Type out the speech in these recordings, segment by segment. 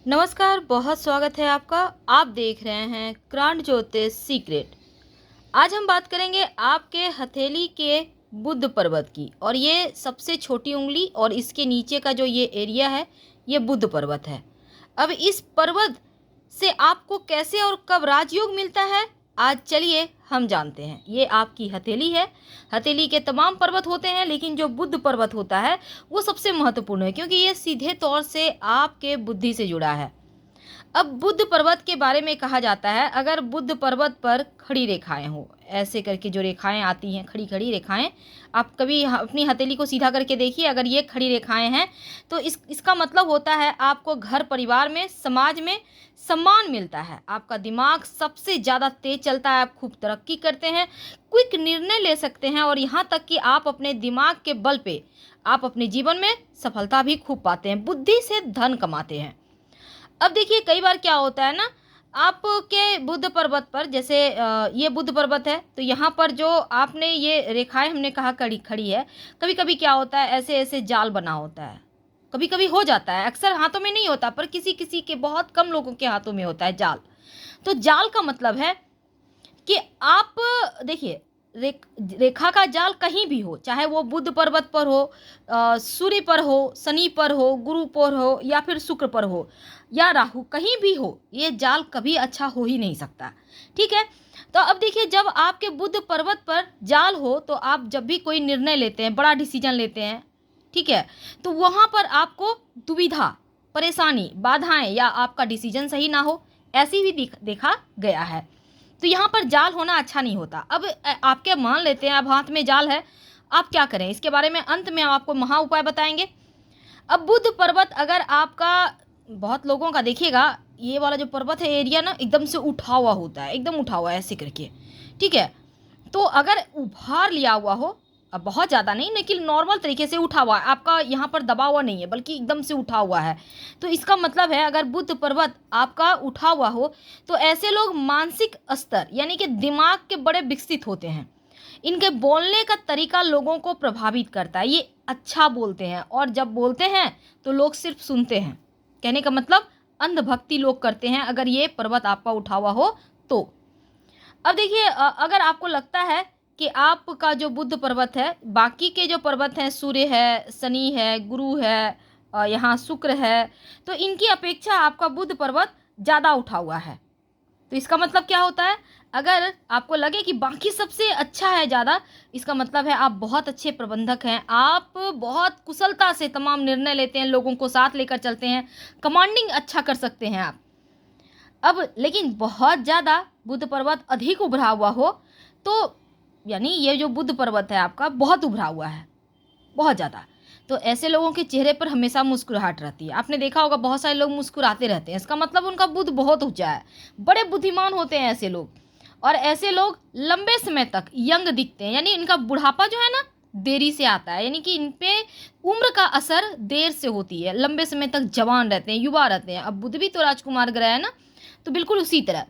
नमस्कार, बहुत स्वागत है आपका। आप देख रहे हैं क्रांत ज्योतिष सीक्रेट। आज हम बात करेंगे आपके हथेली के बुध पर्वत की। और ये सबसे छोटी उंगली और इसके नीचे का जो ये एरिया है, ये बुध पर्वत है। अब इस पर्वत से आपको कैसे और कब राजयोग मिलता है, आज चलिए हम जानते हैं। ये आपकी हथेली है। हथेली के तमाम पर्वत होते हैं, लेकिन जो बुध पर्वत होता है वो सबसे महत्वपूर्ण है, क्योंकि ये सीधे तौर से आपके बुद्धि से जुड़ा है। अब बुध पर्वत के बारे में कहा जाता है, अगर बुध पर्वत पर खड़ी रेखाएं हो, ऐसे करके जो रेखाएं आती हैं, खड़ी खड़ी रेखाएं, आप कभी अपनी हथेली को सीधा करके देखिए। अगर ये खड़ी रेखाएं हैं तो इसका मतलब होता है आपको घर परिवार में, समाज में सम्मान मिलता है। आपका दिमाग सबसे ज़्यादा तेज चलता है, आप खूब तरक्की करते हैं, क्विक निर्णय ले सकते हैं, और यहाँ तक कि आप अपने दिमाग के बल पे आप अपने जीवन में सफलता भी खूब पाते हैं, बुद्धि से धन कमाते हैं। अब देखिए, कई बार क्या होता है ना, आपके बुध पर्वत पर, जैसे ये बुध पर्वत है, तो यहाँ पर जो आपने ये रेखाएं हमने कहा खड़ी खड़ी है, कभी कभी क्या होता है, ऐसे ऐसे जाल बना होता है। कभी कभी हो जाता है, अक्सर हाथों में नहीं होता, पर किसी किसी के, बहुत कम लोगों के हाथों में होता है जाल। तो जाल का मतलब है कि आप देखिए, रेखा का जाल कहीं भी हो, चाहे वो बुध पर्वत पर हो, सूर्य पर हो, शनि पर हो, गुरु पर हो, या फिर शुक्र पर हो, या राहु, कहीं भी हो, ये जाल कभी अच्छा हो ही नहीं सकता। ठीक है। तो अब देखिए, जब आपके बुध पर्वत पर जाल हो, तो आप जब भी कोई निर्णय लेते हैं, बड़ा डिसीजन लेते हैं, ठीक है, तो वहाँ पर आपको दुविधा, परेशानी, बाधाएं, या आपका डिसीजन सही ना हो, ऐसी भी देखा गया है। तो यहाँ पर जाल होना अच्छा नहीं होता। अब आपके मान लेते हैं, अब हाथ में जाल है, आप क्या करें, इसके बारे में अंत में हम आपको महा उपाय बताएंगे। अब बुध पर्वत अगर आपका, बहुत लोगों का देखिएगा, ये वाला जो पर्वत है एरिया ना, एकदम से उठा हुआ होता है, एकदम उठा हुआ है ऐसे करके। ठीक है। तो अगर उभार लिया हुआ हो, अब बहुत ज़्यादा नहीं, लेकिन नॉर्मल तरीके से उठा हुआ है, आपका यहाँ पर दबा हुआ नहीं है, बल्कि एकदम से उठा हुआ है, तो इसका मतलब है, अगर बुध पर्वत आपका उठा हुआ हो, तो ऐसे लोग मानसिक स्तर, यानी कि दिमाग के बड़े विकसित होते हैं। इनके बोलने का तरीका लोगों को प्रभावित करता है, ये अच्छा बोलते हैं, और जब बोलते हैं तो लोग सिर्फ सुनते हैं। कहने का मतलब, अंधभक्ति लोग करते हैं अगर ये पर्वत आपका उठा हुआ हो तो। अब देखिए, अगर आपको लगता है कि आपका जो बुध पर्वत है, बाकी के जो पर्वत हैं, सूर्य है, शनि है, गुरु है, यहाँ शुक्र है, तो इनकी अपेक्षा आपका बुध पर्वत ज़्यादा उठा हुआ है। तो इसका मतलब क्या होता है, अगर आपको लगे कि बाकी सबसे अच्छा है ज़्यादा, इसका मतलब है आप बहुत अच्छे प्रबंधक हैं, आप बहुत कुशलता से तमाम निर्णय लेते हैं, लोगों को साथ लेकर चलते हैं, कमांडिंग अच्छा कर सकते हैं आप। अब लेकिन बहुत ज़्यादा बुध पर्वत अधिक उभरा हुआ हो, तो यानी ये जो बुध पर्वत है आपका बहुत उभरा हुआ है, बहुत ज़्यादा, तो ऐसे लोगों के चेहरे पर हमेशा मुस्कुराहट रहती है। आपने देखा होगा, बहुत सारे लोग मुस्कुराते रहते हैं, इसका मतलब उनका बुध बहुत ऊंचा है, बड़े बुद्धिमान होते हैं ऐसे लोग। और ऐसे लोग लंबे समय तक यंग दिखते हैं, यानी इनका बुढ़ापा जो है ना, देरी से आता है, यानी कि इन पे उम्र का असर देर से होती है, लंबे समय तक जवान रहते हैं, युवा रहते हैं। अब बुध भी तो राजकुमार ग्रह है ना, तो बिल्कुल उसी तरह।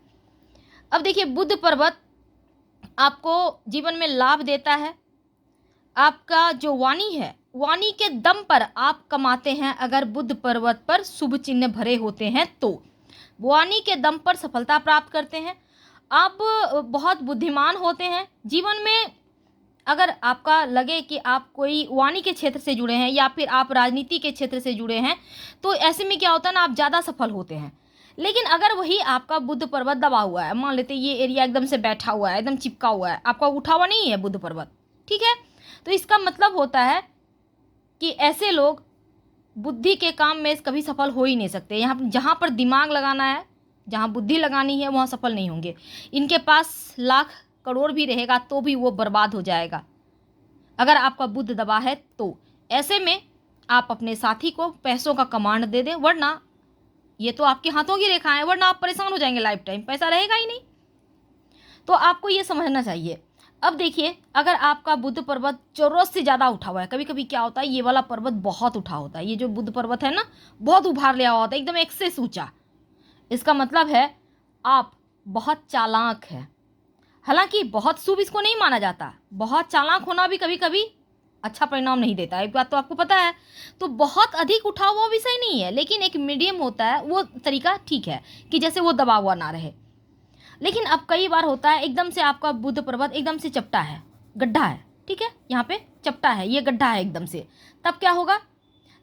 अब देखिए, बुध पर्वत आपको जीवन में लाभ देता है। आपका जो वाणी है, वाणी के दम पर आप कमाते हैं, अगर बुध पर्वत पर शुभ चिन्ह भरे होते हैं तो वाणी के दम पर सफलता प्राप्त करते हैं। आप बहुत बुद्धिमान होते हैं जीवन में। अगर आपका लगे कि आप कोई वाणी के क्षेत्र से जुड़े हैं, या फिर आप राजनीति के क्षेत्र से जुड़े हैं, तो ऐसे में क्या होता है ना, आप ज़्यादा सफल होते हैं। लेकिन अगर वही आपका बुध पर्वत दबा हुआ है, मान लेते ये एरिया एकदम से बैठा हुआ है, एकदम चिपका हुआ है, आपका उठा हुआ नहीं है बुध पर्वत, ठीक है, तो इसका मतलब होता है कि ऐसे लोग बुद्धि के काम में कभी सफल हो ही नहीं सकते। यहाँ जहाँ पर दिमाग लगाना है, जहाँ बुद्धि लगानी है, वहाँ सफल नहीं होंगे। इनके पास लाख करोड़ भी रहेगा तो भी वो बर्बाद हो जाएगा, अगर आपका बुध दबा है तो। ऐसे में आप अपने साथी को पैसों का कमांड दे दें, वरना ये तो आपके हाथों की रेखा है, वरना आप परेशान हो जाएंगे, लाइफ टाइम पैसा रहेगा ही नहीं। तो आपको ये समझना चाहिए। अब देखिए, अगर आपका बुध पर्वत जरूरत से ज़्यादा उठा हुआ है, कभी कभी क्या होता है, ये वाला पर्वत बहुत उठा होता है, ये जो बुध पर्वत है ना, बहुत उभार लिया हुआ होता है, एकदम एक्सेस ऊंचा, इसका मतलब है आप बहुत चालाक है। हालांकि बहुत शुभ इसको नहीं माना जाता, बहुत चालाक होना भी कभी कभी अच्छा परिणाम नहीं देता है, एक बात तो आपको पता है। तो बहुत अधिक उठा हुआ विषय नहीं है, लेकिन एक मीडियम होता है, वो तरीका ठीक है कि जैसे वो दबा हुआ ना रहे। लेकिन अब कई बार होता है एकदम से आपका बुध पर्वत एकदम से चपटा है, गड्ढा है, ठीक है, यहाँ पे चपटा है, ये गड्ढा है एकदम से, तब क्या होगा?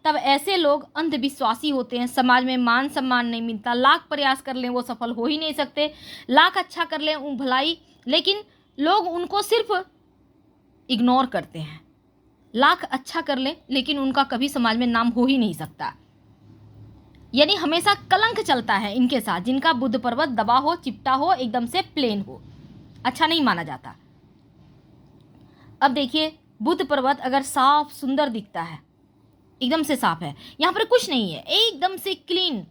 तब ऐसे लोग अंधविश्वासी होते हैं, समाज में मान सम्मान नहीं मिलता, लाख प्रयास कर लें वो सफल हो ही नहीं सकते, लाख अच्छा कर लें भलाई, लेकिन लोग उनको सिर्फ इग्नोर करते हैं। लाख अच्छा कर लें लेकिन उनका कभी समाज में नाम हो ही नहीं सकता। यानी हमेशा कलंक चलता है इनके साथ, जिनका बुध पर्वत दबा हो, चिपटा हो, एकदम से प्लेन हो, अच्छा नहीं माना जाता। अब देखिए, बुध पर्वत अगर साफ सुंदर दिखता है, एकदम से साफ है, यहाँ पर कुछ नहीं है, एकदम से क्लीन,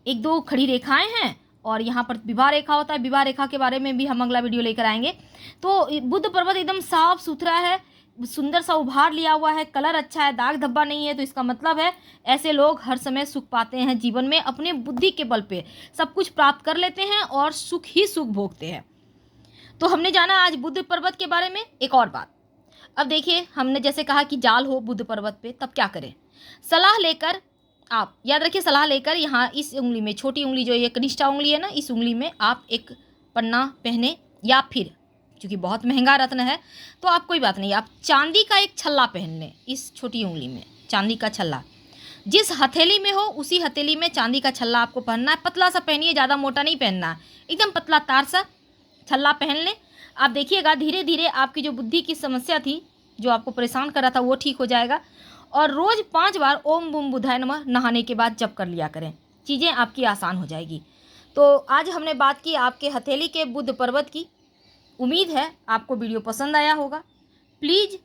एक दो खड़ी रेखाएं हैं और यहाँ पर विवाह रेखा होता है, विवाह रेखा के बारे में भी हम अगला वीडियो लेकर आएंगे। तो बुध पर्वत एकदम साफ सुथरा है, सुंदर सा उभार लिया हुआ है, कलर अच्छा है, दाग धब्बा नहीं है, तो इसका मतलब है ऐसे लोग हर समय सुख पाते हैं जीवन में, अपने बुद्धि के बल पे सब कुछ प्राप्त कर लेते हैं और सुख ही सुख भोगते हैं। तो हमने जाना आज बुध पर्वत के बारे में। एक और बात, अब देखिए, हमने जैसे कहा कि जाल हो बुध पर्वत पे, तब क्या करें? सलाह लेकर, आप याद रखिए, सलाह लेकर यहाँ इस उंगली में, छोटी उंगली जो ये कनिष्ठा उंगली है ना, इस उंगली में आप एक पन्ना पहने, या फिर क्योंकि बहुत महंगा रत्न है तो आप कोई बात नहीं, आप चांदी का एक छल्ला पहन लें, इस छोटी उंगली में चांदी का छल्ला, जिस हथेली में हो उसी हथेली में चांदी का छल्ला आपको पहनना है। पतला सा पहनिए, ज़्यादा मोटा नहीं पहनना है, एकदम पतला तार सा छल्ला पहन लें। आप देखिएगा धीरे धीरे आपकी जो बुद्धि की समस्या थी, जो आपको परेशान कर रहा था, वो ठीक हो जाएगा। और रोज़ 5 बार ओम बूम बुधाय नमः नहाने के बाद जप कर लिया करें, चीज़ें आपकी आसान हो जाएगी। तो आज हमने बात की आपके हथेली के बुध पर्वत की। उम्मीद है आपको वीडियो पसंद आया होगा। प्लीज़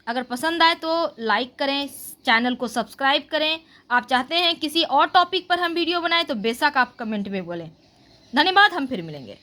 अगर पसंद आए तो लाइक करें, चैनल को सब्सक्राइब करें। आप चाहते हैं किसी और टॉपिक पर हम वीडियो बनाएं तो बेशक आप कमेंट में बोलें। धन्यवाद, हम फिर मिलेंगे।